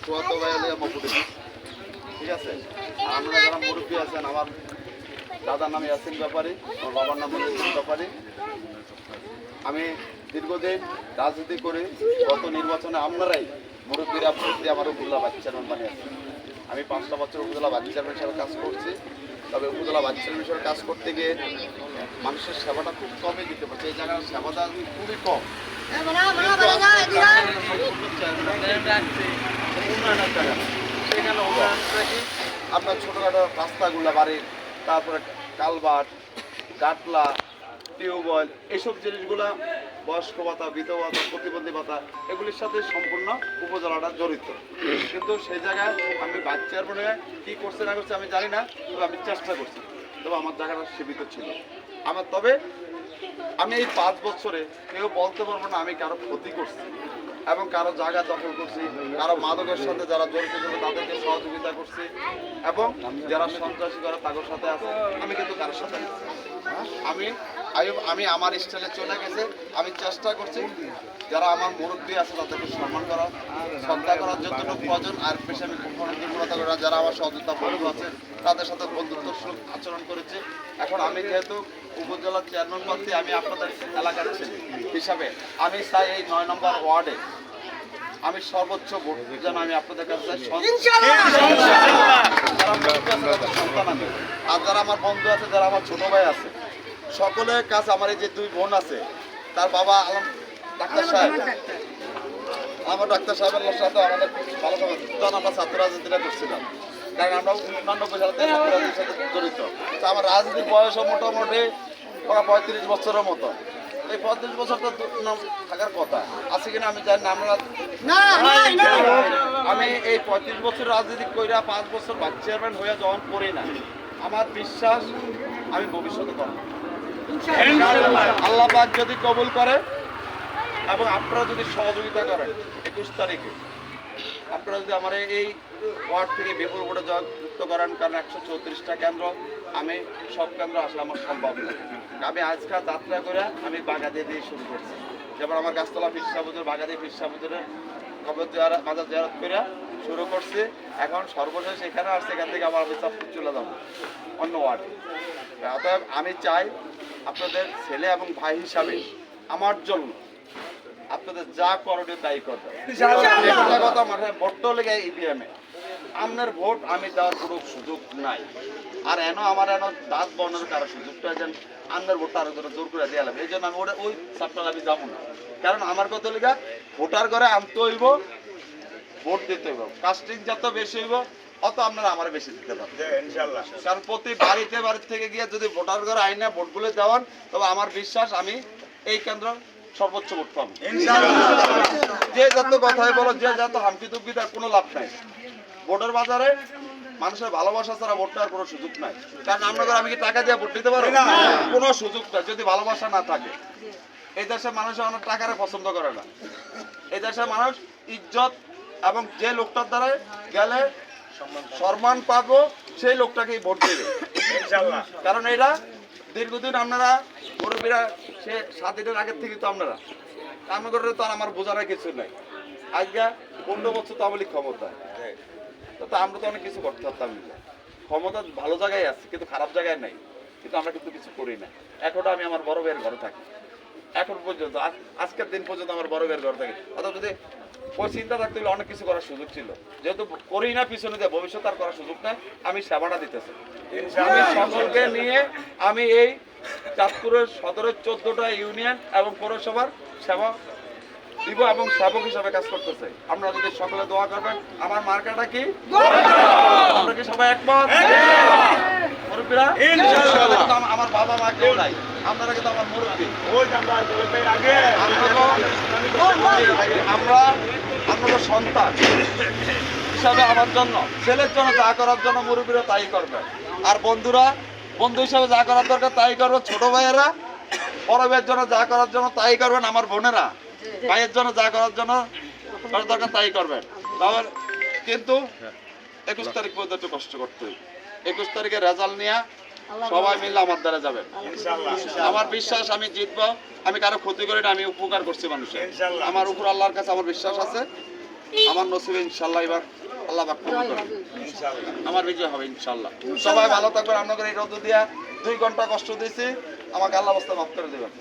ফুয়াতো ভাই হলে মকুটি, ঠিক আছে। আর আপনারা যারা মুরব্বী আছেন, আমার দাদার নাম ইয়াসিন ব্যাপারী, আমার বাবার নাম ইয়াসিন ব্যাপারী। আমি দীর্ঘদিন রাজনীতি করি। গত নির্বাচনে আপনারাই মুরব্বীরা ভোট দিয়ে আমার উপজেলা ভাইস চেয়ারম্যান বানিয়েছেন। আমি 5টা বছর উপজেলা ভাইস চেয়ারম্যান হিসেবে কাজ করছি। তবে উপজেলা ভাইস চেয়ারম্যান হিসেবে কাজ করতে গিয়ে মানুষের সেবাটা খুব কমই দিতে পারছে। এই জায়গার সেবাটা খুবই কম। সেখানে উন্নয়নটা কি আপনার ছোটোখাটো রাস্তাগুলো বাড়ির, তারপরে কালভার্ট, কাটলা, টিউবওয়েল, এইসব জিনিসগুলা, বয়স্ক ভাতা, বিধবা ভাতা, প্রতিবন্ধী ভাতা, এগুলির সাথে সম্পূর্ণ উপজেলাটা জড়িত। কিন্তু সেই জায়গায় আমি ভাইস চেয়ারম্যান হয়ে কী করছে না করছে আমি জানি না, তবে আমি চেষ্টা করছি। তবে আমার জায়গাটা সীমিত ছিল আমার। তবে আমি এই 5 বছরে কেউ বলতে পারবো না আমি কারো ক্ষতি করছি এবং কারো জায়গা দখল করছি, কারো মাদকের সাথে যারা জড়িত ছিল তাদেরকে সহযোগিতা করছি, এবং যারা সন্ত্রাসী করে তাদের সাথে আছে, আমি কিন্তু কারোর সাথে নেই। আমি আমার স্টাইলে চলে গেছে। আমি চেষ্টা করছি যারা আমার মুরব্বী আছে তাদেরকে সম্মান করা, শ্রদ্ধা করার জন্য প্রয়োজন। আর বেশি আমি দুর্বলতা করা, যারা আমার সহযোগিতা বন্ধু আছে তাদের সাথে বন্ধুত্ব আচরণ করেছে। এখন আমি যেহেতু উপজেলা চেয়ারম্যান প্রার্থী, আমি আপনাদের এলাকার ছেলে হিসাবে আমি চাই এই 9 নম্বর ওয়ার্ডে আমি সর্বোচ্চ ভোট যেন আমি আপনাদের কাছে সন্তান আমি। আর যারা আমার বন্ধু আছে, যারা আমার ছোট ভাই আছে, সকলের কাছে আমার এই যে 2 বোন আছে, তার বাবা আলম ডাক্তার সাহেব, আমার ডাক্তার সাহেবের সাথে আমাদের ভালো তখন আমরা ছাত্র রাজনীতিটা করছিলাম, কারণ আমরা 99 সাল থেকে ছাত্র রাজনীতির সাথে জড়িত। তো আমার রাজনীতির বয়সও মোটামুটি ওরা 35 বছরের মতো। এই 35 বছর তো থাকার কথা আছে কিনা আমি জানি না। আমরা আমি এই 35 বছর রাজনীতি কইরা 5 বছর ভাইস চেয়ারম্যান হয়ে যখন করি না, আমার বিশ্বাস আমি ভবিষ্যতে করব। আল্লাহ পাক যদি কবুল করে এবং আপনারা যদি সহযোগিতা করেন, 21 তারিখে আপনারা যদি আমার এই ওয়ার্ড থেকে বিপুল ভোটে যুক্ত করেন, কারণ 134টা কেন্দ্র, আমি সব কেন্দ্র আসলে আমার সম্ভব না। আমি আজকাল যাত্রা করে আমি বাগাদি দিয়ে শুরু করছি। যেমন আমার গাছতলা ফিরসাবুজুর, বাগাদি ফিরসাবুজুরের কবর মাজার জিয়ারত করে শুরু করছি। এখন সর্বশেষ এখানে আসছে, এখান থেকে আমার আমি চাঁদপুর চলে যাবো অন্য ওয়ার্ডে। অতএব আমি চাই আপনাদের ছেলে এবং ভাই হিসাবে আমার জন্য আপনাদের যা করণীয় তাই করবেন। একটা কথা মাথায় ভোট লেগে ইভিএমে আপনার ভোট আমি দেওয়ার কোনো সুযোগ নাই। আর আমার দাঁত বর্ণের কারো সুযোগটা যেন আপনার ভোটটা আরো জোর করে দেওয়া লাগবে। এই জন্য আমি ওই চাপটা আমি যাবো না। কারণ আমার কত লেগা ভোটার ঘরে আনতে হইব, ভোট দিতে হইব, কাস্টিং যত বেশি হইব অত আপনারা আমার বেশি দিতে পারবেন ইনশাআল্লাহ। কারণ প্রতি বাড়িতে থেকে গিয়ে যদি ভোটার ঘরে আইনা ভোটগুলো দেওয়ান, তবে আমার বিশ্বাস আমি এই কেন্দ্র সর্বোচ্চ ভোট পাবো ইনশাআল্লাহ। যে যত কথাই বলো, যে যত হামকি তুমকি, তার কোনো লাভ নাই। ভোটের বাজারে মানুষের ভালোবাসা ছাড়া ভোট দেওয়ার কোনো সুযোগ নাই। কারণ আমরা আমি কি টাকা দিয়ে ভোট দিতে পারবো? কোনো সুযোগ নাই যদি ভালোবাসা না থাকে। এই দেশের মানুষ অনেক টাকারে পছন্দ করে না। এই দেশের মানুষ ইজ্জত এবং যে লোকটার দ্বারা গেলে সম্মান পাবো সেই লোকটাকেই ভোট দেবে ইনশাআল্লাহ। কারণ এটা দীর্ঘদিন আপনারা মুরব্বীরা সে 7 দিনের আগের থেকে তো আপনারা কামনা করে তো আর আমার বোঝার কিছু নাই। আজকে 15 বছর তো আওয়ামী লীগ ক্ষমতা, তো আমরা তো অনেক কিছু করতে পারতাম না। ক্ষমতা ভালো জায়গায় আছে কিন্তু খারাপ জায়গায় নাই, কিন্তু আমরা কিন্তু কিছু করি না। এখনো আমি আমার বড় ভাইয়ের ঘরে থাকি, এখন পর্যন্ত আজকের দিন পর্যন্ত আমার বড় ভাইয়ের ঘরে থাকি। অথবা যদি ওই চিন্তা থাকতে হলে অনেক কিছু করার সুযোগ ছিল, যেহেতু করি না পিছনে দিয়ে ভবিষ্যৎ আর করার সুযোগ নাই। আমি সেবাটা দিতেছি আমি সকলকে নিয়ে। আমি এই চাঁদপুরের সদরের 14টা ইউনিয়ন এবং পৌরসভার সেবা দিব এবং সেবক হিসাবে কাজ করতেছে। আপনারা যদি সকলে দোয়া করবেন। আমার মার্কাটা কি? আমরা কি সবাই একমত? মুরব্বীরা আমার বাবা মা কেউ নাই, আপনারা কিন্তু আমার মুরব্বী। আমরা আপনাদের সন্তান হিসাবে আমার জন্য, ছেলের জন্য যা করার জন্য মুরব্বীরা তাই করবেন। আর বন্ধুরা বন্ধু হিসাবে যা করার দরকার তাই করবেন। ছোট ভাইয়েরা বড় ভাইয়ের জন্য যা করার জন্য তাই করবেন। আমার বোনেরা ভাইয়ের জন্য যা করার জন্য দরকার তাই করবেন। কিন্তু 21 তারিখ পর্যন্ত একটু কষ্ট করতে হবে। 21 তারিখে রেজাল্ট নিয়ে সবাই মিলে আমার দ্বারা যাবেন আমার বিশ্বাস আমি জিতবো। আমি কারো ক্ষতি করি না, আমি উপকার করছি মানুষের। আমার উপর আল্লাহর কাছে আমার বিশ্বাস আছে। আমার নসিবে ইনশাল্লাহ এবার আল্লাহ পাক কবুল করবে। আমার বিজয় হবে ইনশাল্লাহ। সবাই ভালো থাকবেন। আপনাদের এই রোদ দিয়া 2 ঘন্টা কষ্ট দিয়েছি, আমাকে আল্লাহ অবস্থা মাফ করে দেবেন।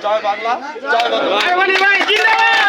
জয় বাংলা, জয় বাংলা।